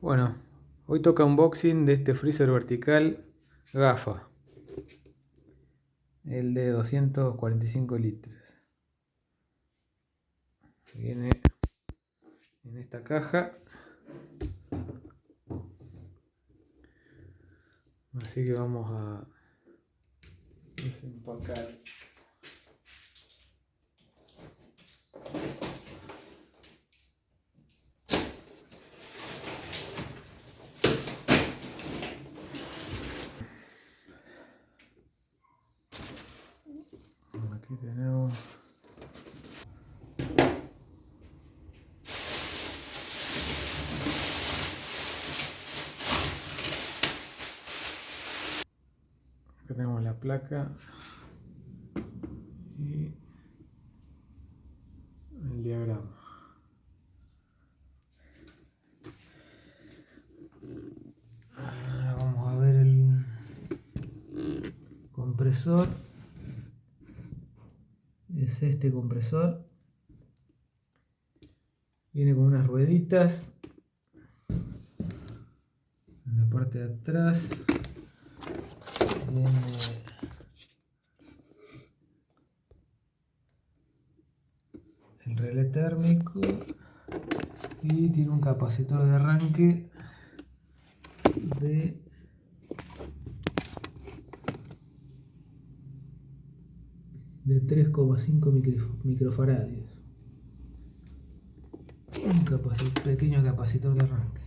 Bueno, hoy toca unboxing de este freezer vertical GAFA, el de 245 litros. Viene en esta caja, así que vamos a desempacar. Aquí tenemos la placa y el diagrama. Vamos a ver el compresor. Es este compresor. Viene con unas rueditas en la parte de atrás. Viene el relé térmico y tiene un capacitor de arranque de 3,5 microfaradios. Un pequeño capacitor de arranque.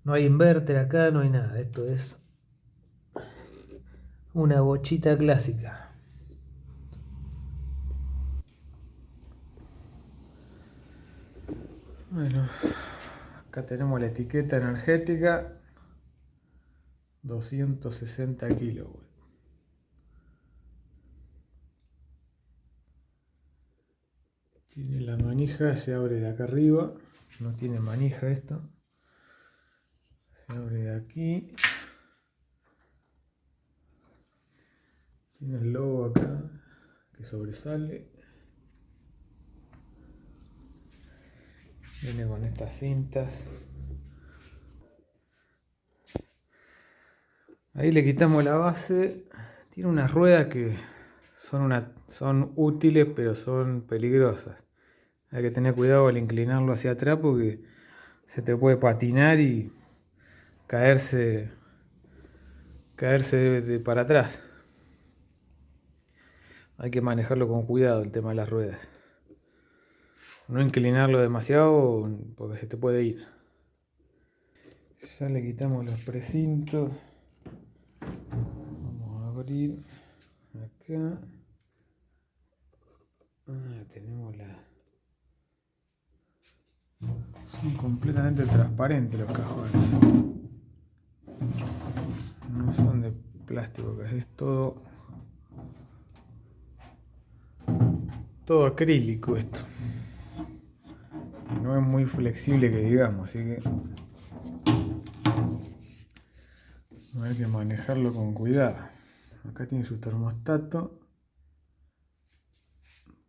No hay inverter acá, no hay nada. Esto es una bochita clásica. Bueno, acá tenemos la etiqueta energética, 260 kilowatts. Tiene la manija, se abre de acá arriba, no tiene manija esto. Se abre de aquí. Tiene el logo acá que sobresale. Viene con estas cintas. Ahí le quitamos la base. Tiene unas ruedas que son útiles, pero son peligrosas. Hay que tener cuidado al inclinarlo hacia atrás porque se te puede patinar y caerse para atrás. Hay que manejarlo con cuidado el tema de las ruedas. No inclinarlo demasiado porque se te puede ir. Ya le quitamos los precintos. Vamos a abrir acá. Tenemos son completamente transparentes los cajones. No son de plástico, que es todo acrílico esto. No es muy flexible que digamos, así que hay que manejarlo con cuidado. Acá tiene su termostato.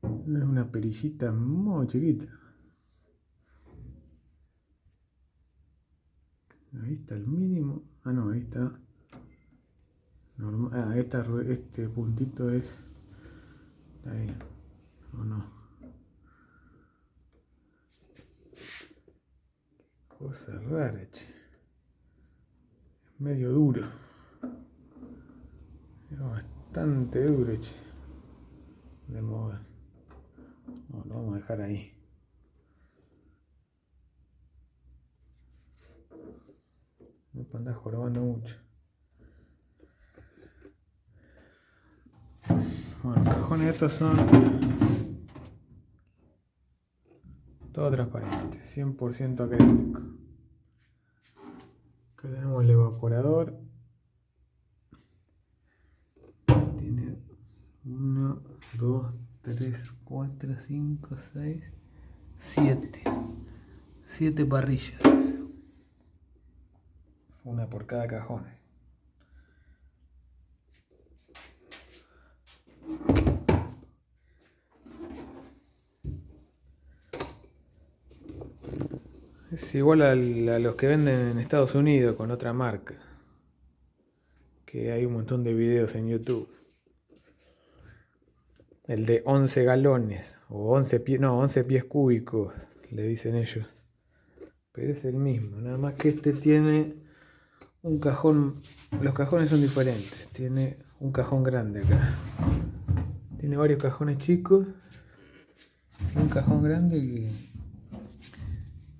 Es una perillita muy chiquita. Ahí está el mínimo. Ah, no, ahí está. Normal. Este puntito es. Está bien. ¿O no? Cosa rara, che. Es medio duro. Es bastante duro, che. De mover. No, lo vamos a dejar ahí. No puedo andar jorobando mucho. Bueno, los cajones estos son todo transparente, 100% acrílico. Acá tenemos el evaporador. Tiene 1, 2, 3, 4, 5, 6, 7. 7 parrillas. Una por cada cajón. Es igual a los que venden en Estados Unidos con otra marca. Que hay un montón de videos en YouTube. El de 11 galones o 11 pies, no, 11 pies cúbicos, le dicen ellos. Pero es el mismo, nada más que este tiene un cajón, los cajones son diferentes. Tiene un cajón grande acá. Tiene varios cajones chicos. Un cajón grande que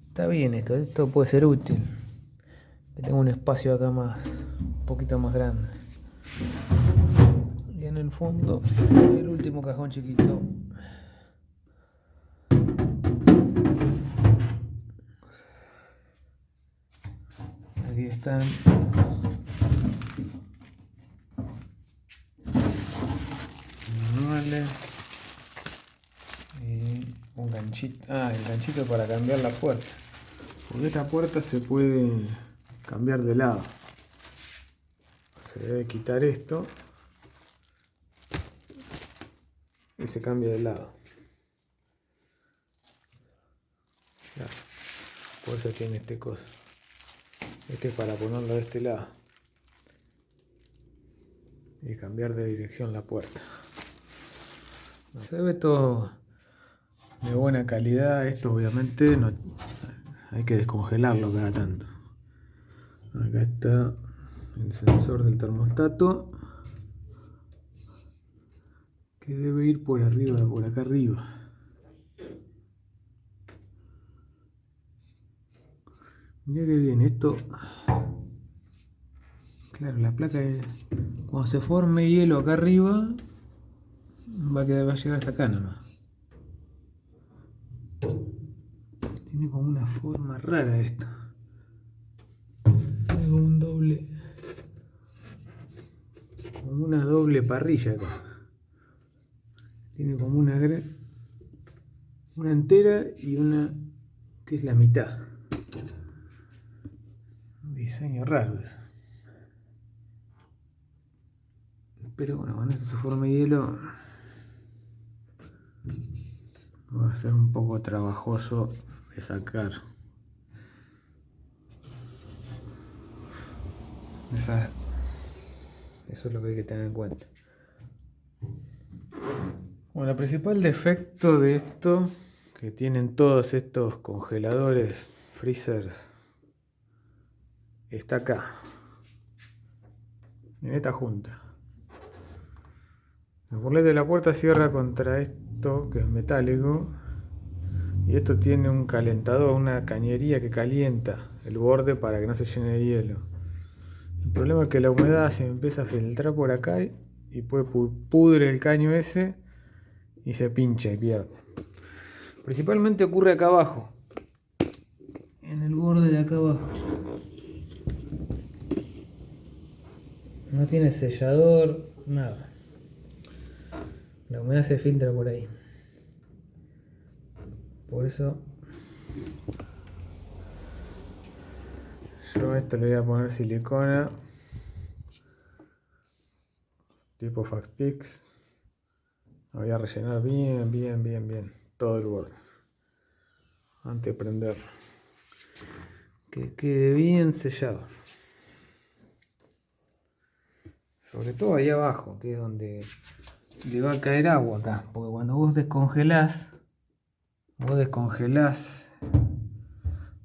está bien esto puede ser útil. Que tengo un espacio acá más, un poquito más grande. Y en el fondo, el último cajón chiquito. Aquí están manuales y un ganchito. El ganchito para cambiar la puerta. Porque esta puerta se puede cambiar de lado. Se debe quitar esto y se cambia de lado. Claro. Por eso tiene este coso. Este es para ponerlo de este lado y cambiar de dirección la puerta. Se ve todo de buena calidad. Esto obviamente no hay que descongelarlo cada tanto. Acá está el sensor del termostato que debe ir por arriba, por acá arriba. Mirá que bien esto. Claro, la placa cuando se forme hielo acá arriba va a llegar hasta acá nomás. Tiene como una forma rara esto. Tiene como un doble. Como una doble parrilla acá. Tiene como una entera y una que es la mitad. Un diseño raro eso. Pero bueno, cuando esto se forme hielo va a ser un poco trabajoso de sacar. Eso es lo que hay que tener en cuenta. Bueno, el principal defecto de esto que tienen todos estos congeladores, freezers, está acá, en esta junta. El burlete de la puerta cierra contra esto, que es metálico, y esto tiene un calentador, una cañería que calienta el borde para que no se llene de hielo. El problema es que la humedad se empieza a filtrar por acá y pudre el caño ese y se pincha y pierde. Principalmente ocurre acá abajo, en el borde de acá abajo. No tiene sellador, nada. La humedad se filtra por ahí. Por eso yo a esto le voy a poner silicona tipo Factix. Lo voy a rellenar bien todo el borde antes de prenderlo, que quede bien sellado, sobre todo ahí abajo, que es donde le va a caer agua acá, porque cuando vos descongelás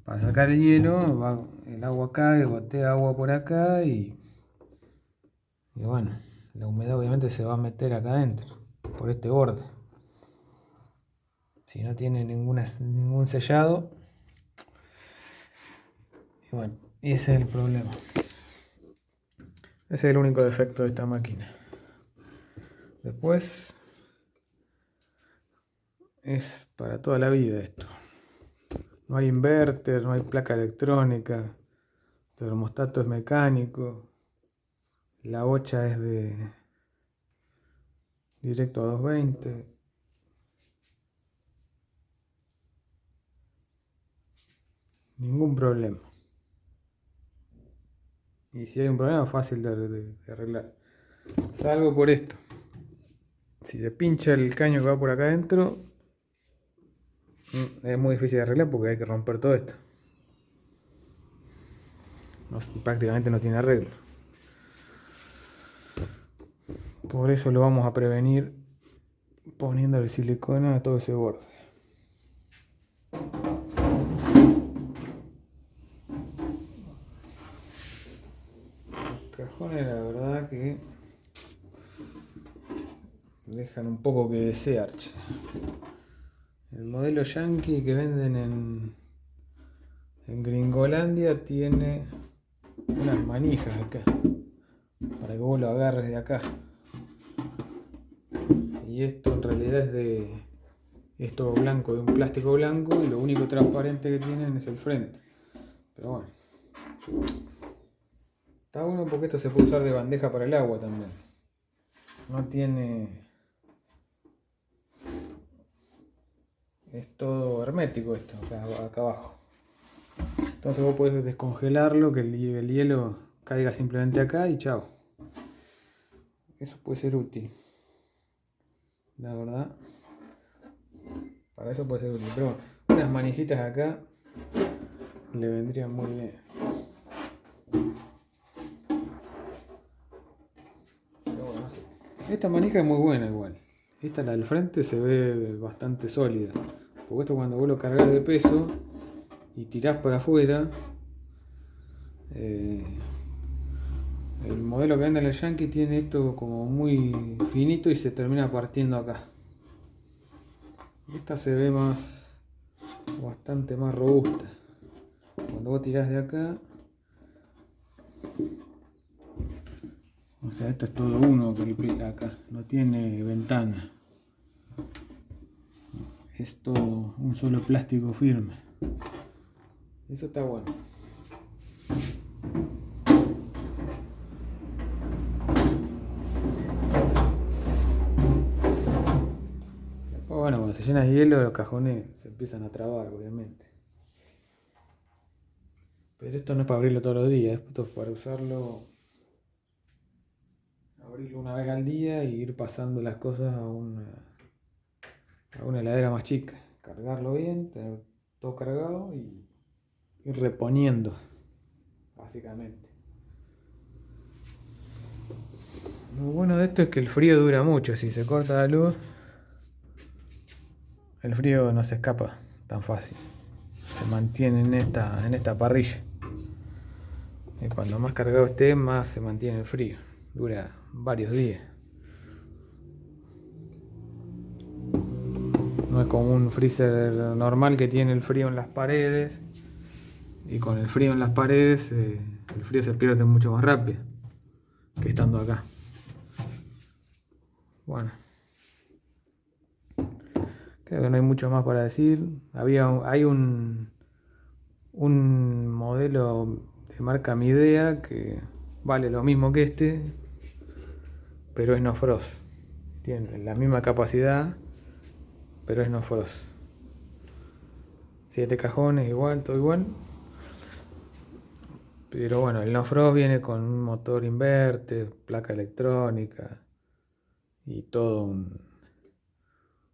para sacar el hielo, el agua cae, gotea agua por acá y bueno, la humedad obviamente se va a meter acá adentro, por este borde. Si no tiene ningún sellado, y bueno, ese es el problema. Ese es el único defecto de esta máquina. Después es para toda la vida esto. No hay inverter, no hay placa electrónica, el termostato es mecánico, la bocha es de directo a 220. Ningún problema. Y si hay un problema, fácil de arreglar. Salvo por esto. Si se pincha el caño que va por acá adentro, es muy difícil de arreglar porque hay que romper todo esto. prácticamente no tiene arreglo. Por eso lo vamos a prevenir poniéndole silicona a todo ese borde. Los cajones, la verdad que dejan un poco que desear. El modelo Yankee que venden en Gringolandia tiene unas manijas acá para que vos lo agarres de acá. Y esto en realidad es todo blanco, de un plástico blanco, y lo único transparente que tienen es el frente. Pero bueno, está bueno porque esto se puede usar de bandeja para el agua también. No tiene... Es todo hermético esto, acá abajo. Entonces vos podés descongelarlo, que el hielo caiga simplemente acá y chao. Eso puede ser útil. La verdad, para eso puede ser útil. Pero bueno, unas manijitas acá le vendrían muy bien. Pero bueno, no sé. Esta manija es muy buena igual. Esta, la del frente, se ve bastante sólida. Porque esto cuando vos lo cargas de peso y tirás para afuera, el modelo que vende en el Yankee tiene esto como muy finito y se termina partiendo acá. Esta se ve bastante más robusta. Cuando vos tirás de acá, o sea, esto es todo uno acá, no tiene ventana. Es todo un solo plástico firme. Eso está bueno. Bueno, cuando se llena de hielo los cajones se empiezan a trabar, obviamente. Pero esto no es para abrirlo todos los días, esto es para usarlo, abrirlo una vez al día y ir pasando las cosas a una heladera más chica. Cargarlo bien, tener todo cargado y ir reponiendo, básicamente. Lo bueno de esto es que el frío dura mucho. Si se corta la luz, el frío no se escapa tan fácil. Se mantiene en esta parrilla. Y cuando más cargado esté, más se mantiene el frío. Dura varios días. No es como un freezer normal que tiene el frío en las paredes. Y con el frío en las paredes, el frío se pierde mucho más rápido que estando acá. Bueno, creo que no hay mucho más para decir. Hay un modelo de marca Midea que vale lo mismo que este, pero es no frost. Tiene la misma capacidad, pero es no frost. 7 cajones igual, todo igual. Pero bueno, el no frost viene con un motor inverter, placa electrónica y todo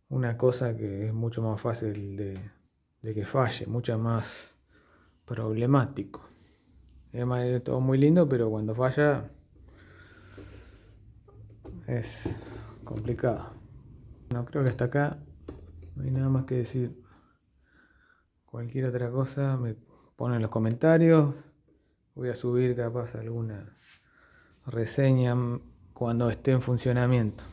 una cosa que es mucho más fácil de que falle, mucho más problemático. Es todo muy lindo, pero cuando falla es complicado. No, creo que hasta acá no hay nada más que decir. Cualquier otra cosa me ponen en los comentarios. Voy a subir capaz alguna reseña cuando esté en funcionamiento.